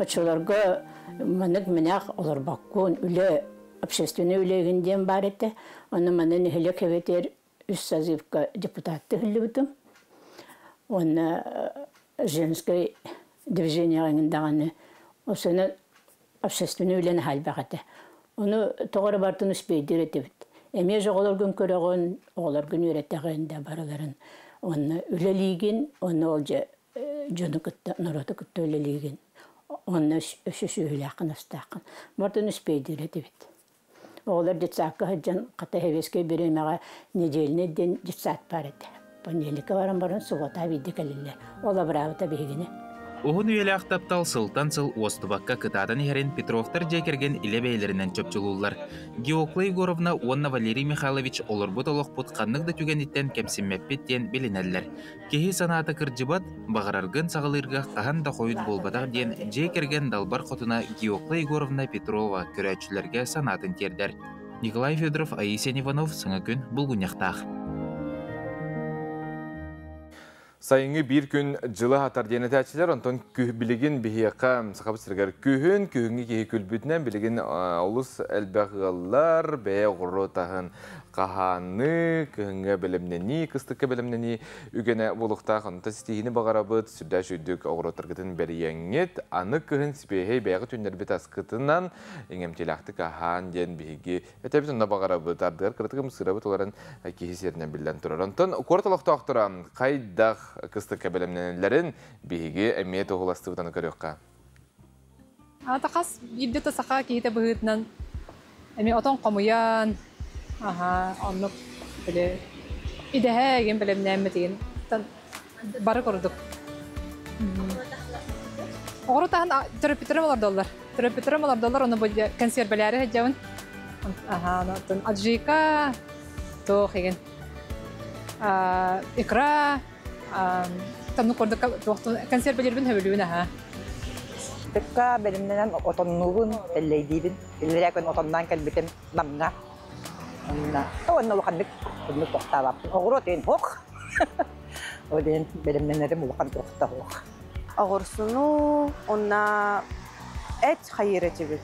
Очыларға мұнық мінақ олар баққуын үлі общественный үлегінден бар еті. Оны мұны нөхілі кәветер үс сазивка депутатты хүлі бұтым. Оны женский движение ғыңындағаны осыны общественный үлені хал бағады. Оны тоғыры бартын үспейдер еті біт. Әме жоғылар күн көріғын, оғылар күн үйреттіғында барыларын. Оны үлелейген, оны ол жоны күтті, народы күтті үлелейген. Оны өші үлі ақын астақын. Бартын үспейдер еті біт. Оғылар жетсақы ғыджан қата хевеске беремеға неделіне ден жетсат бар еді. Понелікі барын суғата бейді кәлілер. Ола бұрауыта бейгіне. Оғын үйелі ақтаптал сылтан сыл остыбаққа кытадан ерен Петровтар жекерген иле бәйлерінен чөпчілулар. Геокла Егоровна онна Валерий Михайлович олырбұт олықпұт қаннықды түгениттен кәмсіммәппеттен білінәлілер. Кехи санаты кірджібат бағарарғын сағылырға қахан да қойыт болбадақ ден жекерген далбар қотына Геокла Егоровна Петрова көрәтшілерге санатын тердер. Николай Федоров, Аисен Иванов, сыңа күн бұлғыняқтақ. Сайыңы бір күн жылы атар дені тәтшілер, онтон білігін бігеқа сақабы сіргер күхінгі кейі күлбүтінен білігін олыс әлбәғылар бәе ғұры тағын қағаны, күхінгі білімнені, қыстықы білімнені үгені болуқтақ, онта стейіні бағарабыт, сүрдә жүйдік оғыры тұрғытын бәрі еңет, аны күхін сіпейхей бәғі түндер бет асқытынан еңемтелақты қаған ден бігі. Әтәбіт онда бағарабыт, ардығар қырытығы мұсырабыт оларын кейсерінен білден тұрар. Онтон, қорталықты ақтыра қайдақ қыстықы білімнелерін бігі әмет оғыласты бұтаны көріққа? Атақас, елді тасақа кейті бұғытынан әме отон қомуян, оннық біле идеғеген білімнен мәтеген бары көрдік. Оғырытағын түріппетерім олар доллар. Түріппетерім олар доллар, оны бұл консервелері әджауын. Аджика, тоқ еген. Икра, тамны көрдік консервелербін өбілуін аға. Тыкка белемнен отоннугун теллейдибин. Теллерекон отондан келбитим намна. Онна улакандык кунну токтабап. Огро тен хок. Оден белемненерим улакан токтабап. огурсуну, онна эт хайыретибит.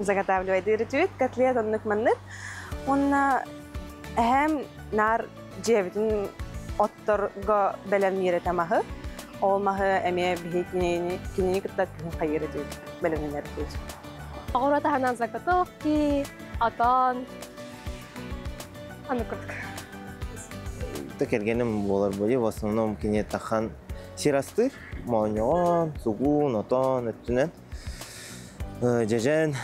Заготавливает котлет, оннык маннык. Онна әһәм нар жебитин отторго белемнире тамахы. Олмахы әме бихи кинени кыттат хайыретибит. Белемнер көз. Огурата ханан заготовки, атан. Аныкырдык. Текергенем болар бою, в основном кине тахан сирасты, мауньон, сугун, отон, эттүнен. Жежен,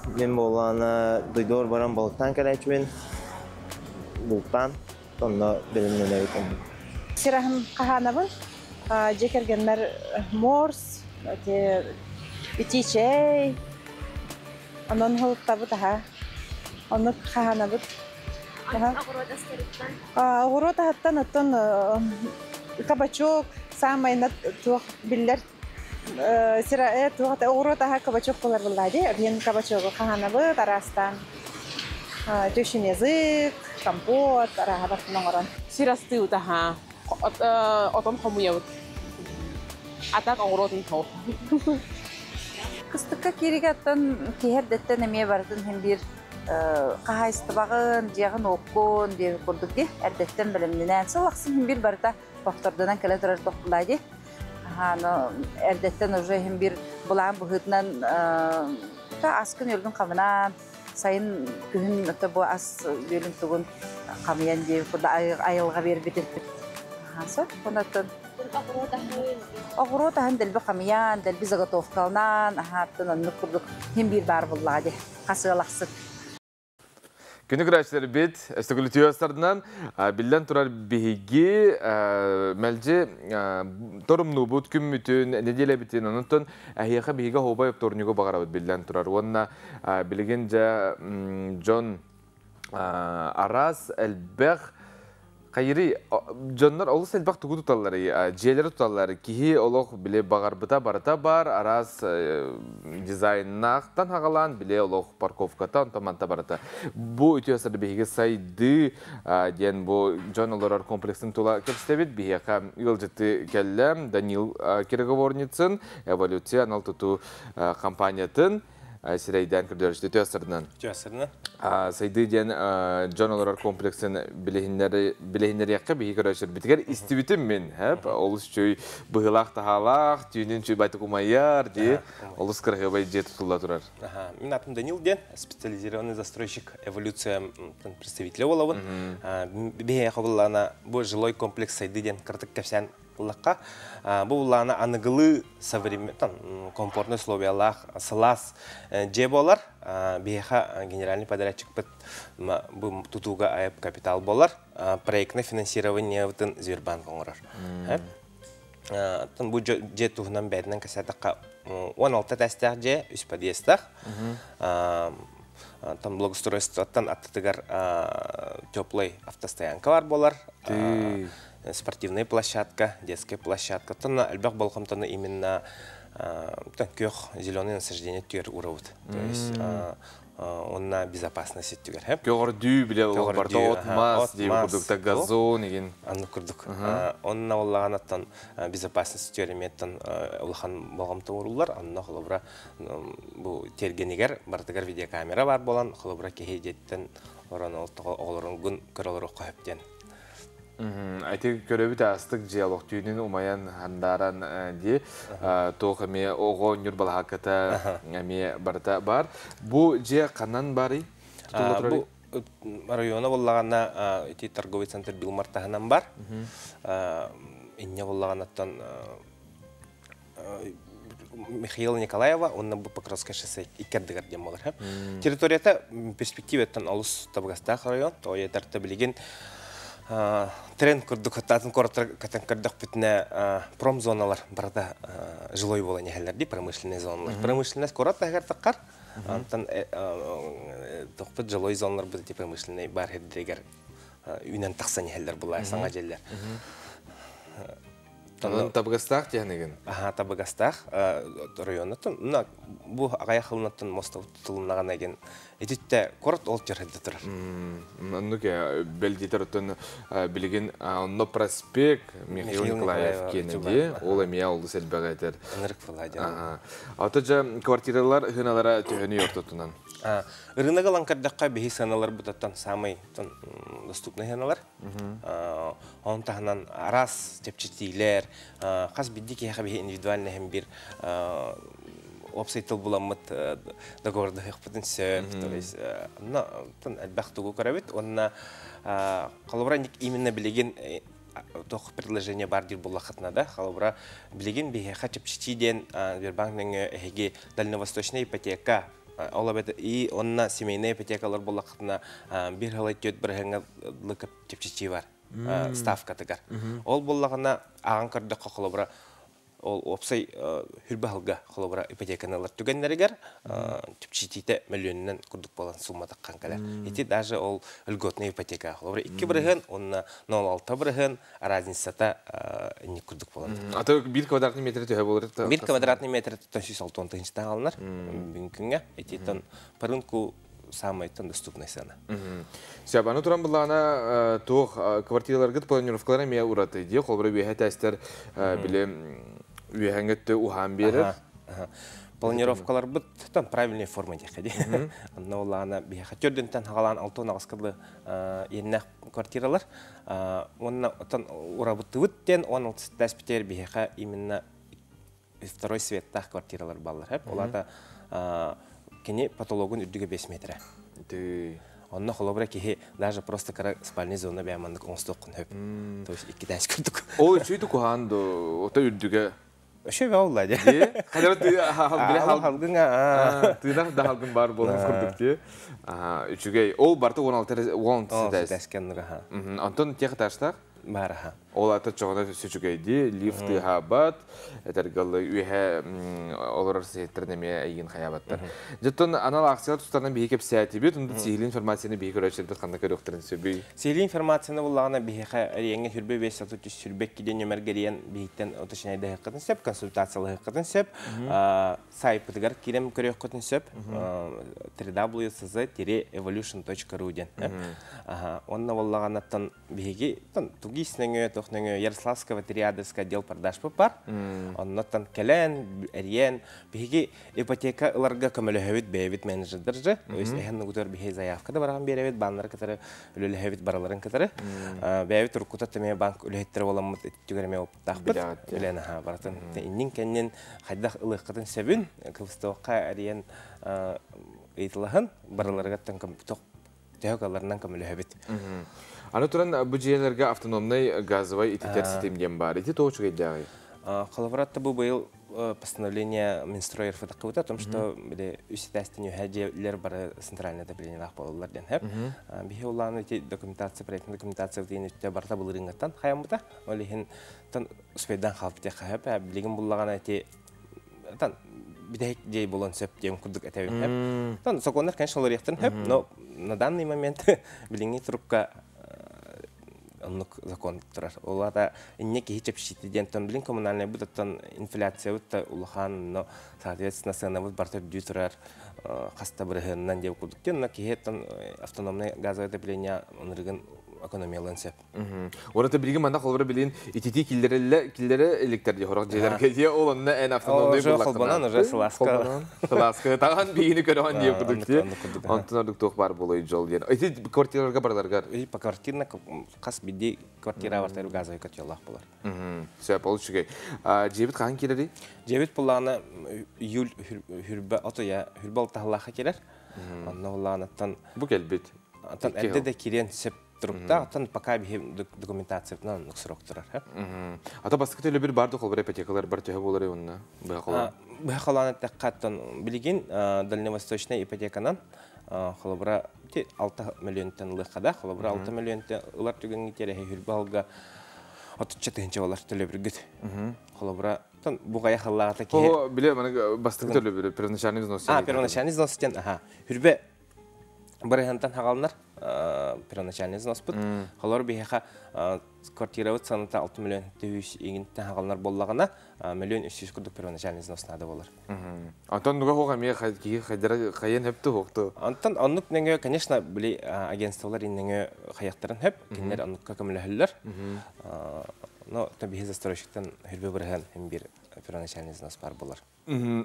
мен болана дойдор баран балыктан келечүен, бултан, тонда белимнен эйтен. Сирахым каханабын, жекергенмер морс, итичей, онон холуктабыт аха, онук каханабыт. Огурот аттан оттон кабачок, самай нат тух биллер сира тух огурот аха кабачок болар буллади. Мен кабачок каханабыт арастан. Төшин язык, компот, арахабат ноңорон. Сирасты утаха. Отон хомуябыт. Атак огуротын тоо. Кыстыкка киригаттан киһердеттен эме бардын hem bir кахайстыбагын, жагын оккон деп курдук ди. Эрдеттен билимнен сылаксын bir барта повтордан келе турар токтулайды. Аны эрдеттен уже hem bir булан быгытнан аскын өргүн кабынан сайын күн бу ас бөлүм тугун камыян деп курда айылга бербитет. Хаса конаттан огурота ханделби камыян, делби заготовкалнан, хаттан нукурдук hem bir бар буллады. Касылаксын. Күні күрәшілер бет, өстігілі түйістардынан білден тұрар бейге мәлже торымну бұд күн мүтін, неделе бітін ұнытын әйеқа бейге хоба өпторнығы бағара бұд білден тұрар. Онына білген жа Джон Арас әлбәқ Қайыры, жондар олы сәлбақ тұғы тұталары, жиелері тұталары, кейі олық біле бағарбыта барыта бар, арас дизайнақтан хағалан, біле олық парковкатан таманта барыта. Бұл өте асырды бейге сайды, ден бұл жон оларар комплексін тұла көпістебет, бейеқа үлжетті кәлләм, Данил Кереговорницын, эволюциянал тұту компаниятын, Сирейден күрдерішті төсірінен. Сайды ден Джон Оларар комплексін білігіндер яққа бейгі көрәшір бітігер істібітім мен. Олыс чөй бұғылақ тағалақ, түйінен чөй байты құмайар, олыс қырғы бай жет тұтыла тұрар. Мен атым Данил ден, специализированный застройщик эволюция представителі олауын. Бейгі қабылана бұл жилой комплекс сайды ден кірдік кәпсен Лака, бұл анығылы комфортный условиялар, салас болар, бейха генеральный подрядчик бұл тутуға айып капитал болар, проектный финансирование өтін Звербанк оңырар. Бұл же туғынан бәдінен кәсәдіққа 16 тәстәқ же, үс подъездақ. Благоустройствоттан аттығар теплый автостоянка бар болар. Спортивная площадка, детская площадка. Тонна альбах болхамтона именно кёх зеленые насаждения тюр уровут. То есть он на безопасность тюр. Кёр дю биле барта отмас, дев курдукта газон igen. Анны курдук. Он на уллаганаттан безопасность тюр иметтан улхан болхамтон урулар. Анна холобра бу тергенигер бартагар видеокамера бар болан холобра кехедеттен оран олорун гүн көрөлөр окуптен. Айты көрөбіт астық диалог түйінен умаян хандаран де тоқ әме оғы нүр балақата әме барта бар. Бұ же қанан бары? Бұ района болағана торговый центр Билмартағынан бар. Инне болағанаттан Михаила Николаева, он бұл Покровское шоссе икердігер дем болар. Территорията перспективеттен алыс Табғастақ район, той етарты білеген тренд күрдік өттатын қораттар кәтін күрдік бітіне промзоналар барда жилой болан ехелерді, промышленный зоналар. Промышленный қорат әгер таққар, антын тоқпыт жилой зоналар бұды промышленный бар едігер үйнен тақсан ехелер бұлай саңа желер. Табыгастақ тегенеген. Табыгастақ районатын. Бұл ағая қылынатын мостау тұтылымнаған еген. Эдетте корот ол жерде тұрар. Нуке белдитер өттен білген онно проспект Михаил Николаев кенеде, ол әмия олды сәлбәғ әтер. Нырық фаладен. Аты жа квартиралар ғыналара түйіні ортотынан. Рынығы ланкардаққа бейі саналар бұдаттан самай доступны ғыналар. Он тағынан арас тепчетейлер, қаз биддік еға бейі индивидуальны hem bir опсайтыл буламыт договорды хықпытын сөп, то есть әлбәқтігі көрәбет, онына қалыбыра именно білеген тоқ предложение бар дир болақытына да, қалыбыра білеген бейі қачып-читиден Сбербанкның әйге дальневосточная ипотека, и онына семейная ипотекалар болақытына бір ғалай төт бір ғаңа лықып тепчити бар, ставка тігар. Ол болағына аған көрдіққа қалыбыра ол опсай хүрбәлгә холобра ипотеканалар түгәннәргәр типчитите миллионнан күрдүк болан сумма таккан кала. Ити даже ол льготная ипотека холобра 2 бирген, онна 0,6 бирген, разницата не күрдүк болан. Ата 1 квадратный метр төһә булыр. 1 квадратный метр 360 тыгынчтан алынар. Бүгүнгә этитан парынку самый доступный цена. Сябаны туран булана тох квартираларга планировкалар мия ураты ди, холбра беһә тәстер биле үйәңгетте ухан берер. Планировкалар бит там правильная форма дихәди. Анна улана беһә төрдән хагалан 6 нагыскылы еннә квартиралар. Онна тан урабыттыттен 16 тәспитер беһә именно второй светтах квартиралар баллар. Хәп улата кене патологын үддіге 5 метрі. Онна холобра кеге даже просто кара спальный зона бәманды констоқын хөп. То есть 2 тәс күрдік. Ол үшейді күханды ота үддіге? Үшей бә олла де. Қадыр түйінақ да халгын бар болын күрдік де. Үшігей, ол барды 16 тәс кәннігі. Антон теқ тәштақ? Бара. Ол аты жоғына сөчігейді, лифты хабат, әтергалы үйе олар сеттернеме әйген қаябаттар. Жеттон анал ақсиялар тұстарынан бейі кеп сәйті бет, онды сейілі информацияны бейі көрәшілді қанда көріқтерін сөбей? Сейілі информацияны болағына бейі әреңе хүрбе 5-6 сүрбек кеден өміргерен бейттен отышынайды хыққытын сөп, консультациялы хыққытын сөп, сайпытығар керем көрек қытын сөп, www.evolution.ru ден. Онна болағанаттан бейге тугиснеңе, тохнеңе Ярославского триадовского отдел продаж бар. Оннан келен, әриен, бейге ипотека ыларға көмілі бейвит менеджердер же. Өз әхенні күтер бейге заявкада барған беревет, банлар кітары үлілі әвет бараларын кітары. Бейвит ұрқута тәме банк үліхеттері оламыд түгерме оптақ бұд. Үлені баратын. Иннен кәннен қайдақ ылыққытын сөбін, кылыстауыққа әриен ейтіліғын бараларға тәуқаларынан көмілі әвет. Аны туран бу жерлерге автономный газовый ититер системден бар. Ити тоочуга идеагы. Коллаборатта бу быйыл постановление Минстроя РФ такое о том, что үситәстен юхәҗеләр бар центральное отопление болалар дигән һәп. Бихе улан эти документация, проектная документация дигән үтә барта булырынгаттан хаямыта. Олеһин тан успейдан халык тә һәп, билеген буллаган эти тан бидәк дей булан сөп дигән күрдек әтәбем һәп. Тан законнар конечно ларыктан һәп, но на данный момент билеңе трубка оннук закон турар. Олата иннеки хичеп шитиден тон билин коммунальный будаттан инфляция бутта улахан, но соответственно цена бут бартер дютурар хаста биргеннан деп курдуктен, но кихеттан автономный газовое отопление оныргын экономиялан сеп. Ората билген манда холбара билин итити киллере электрде хорак жерлерге де ол онна эн автономный булактан. Уже сласка. Сласка таган бийини көргөн деп курдукте. Антонордук тох бар болой жол ден. Эти квартираларга барларга по квартирна кас биди квартира бартер газовый котеллах булар. Сеп болчугай. Жебит кан келери? Жебит буланы июль хүрбе ото я хүрбал тахлаха келер. Анна буланаттан бу келбит. Антан элде де кирен сеп Трукта, тан пока документация на срок турар. Ата баскы теле бир барды холбара ипотекалар бар төһө болар онна. Бахаланы тақаттан билген дальневосточная ипотеканан холбара 6 миллионтан лыхада, холбара 6 миллионтан улар түгенге терехе хүрбалга 34 балар теле биргит. Холбара тан бугая халлата ки. О, биле мана баскы теле бир первоначальный взнос. Первоначальный взнос тен, Хүрбе Барыхантан хагалнар, первоначальный взнос бут. Холор бихеха квартира вот саната 6 миллион түйіс егінттен хағалынар боллағына миллион 300 күрдік первоначальный взнос нады болар. Антон нуга хоға мея қайын хөпті хоқты? Антон аннук нәңе, конечно, білі агентстволар иннәңе қаяқтарын хөп, кенлер аннукка көмілі хүллер. Но табиғи застройщиктен хүрбе бірген бір первоначальный взнос бар болар.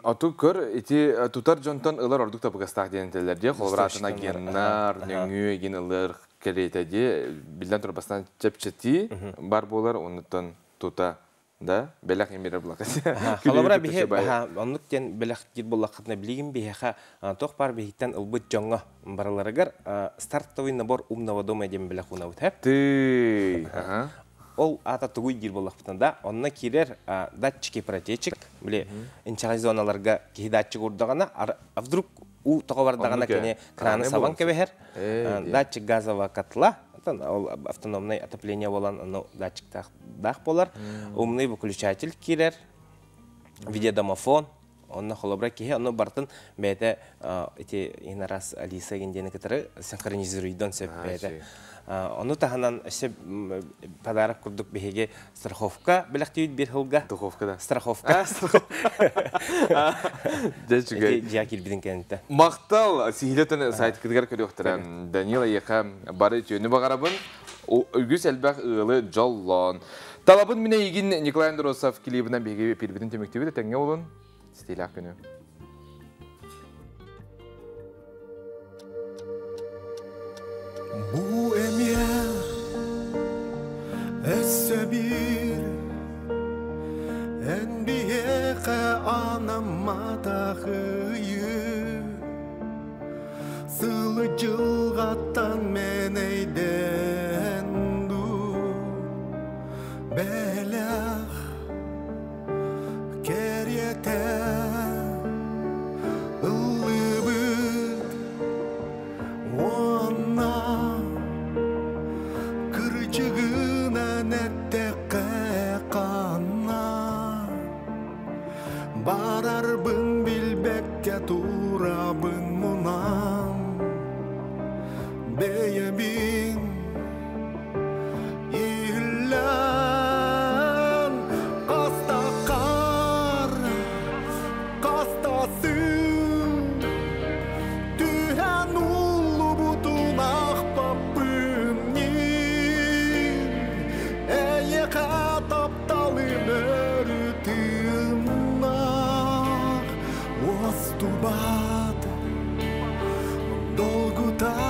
Ату көр, ити тутар жонтон ылар ордук табығастақ денетелерде, қолбыратына геннар, нөңі еген ылар керейтеде, білден тұрбастан чепчети бар болар, оныттан тута, да? Бәләқ емері бұлақыз. Қалабыра бейе, онлық ден бәләқ кет болақытына білеген бейеға тоқ бар бейттен ұлбыт жоңға бараларығар стартовый набор умного дома дем бәләқ уна өтәп. Ты! Ол ата тугуй гир болақпытында, онына керер датчики протечик, біле, инчағай зоналарға кей датчик ұрдағана, а вдруг у тоға бардағана кәне краны сабан кәбәхер, датчик газова катла, автономный отопление болан, датчик дақ болар, умный выключатель керер, видеодомофон, онына холобра кеге, оны бартын бәйті инарас Алиса гендені кітірі синхронизируйдон сөп бәйті. Оны тағынан подарок күрдік бейге страховка біліқтеуід бір хылға. Страховка да. Страховка. Жа келбедің кәнетті. Мақтал, сихилетін сайт кідгер көрі өқтірен. Данила еқа бары түйіні бағарабын. Үгіз әлбәқ ұлы жоллан. Талабын міне егін Николай Андросов келебінен бейге пербетін темектеуі де тәңе олын. Стейлі ақ күні. Bu emye esebir en biyeke anamma tahıyı sılı cılgattan meneyden du belak keriyete ıllıbıt ona kırıcığına nettekke kanna bararbın bilbekke turabın munam beyebin illan kasta kar kastasın tühen ullu butun ahbapın nin eye kataptalın örtünnak ostubat dolguta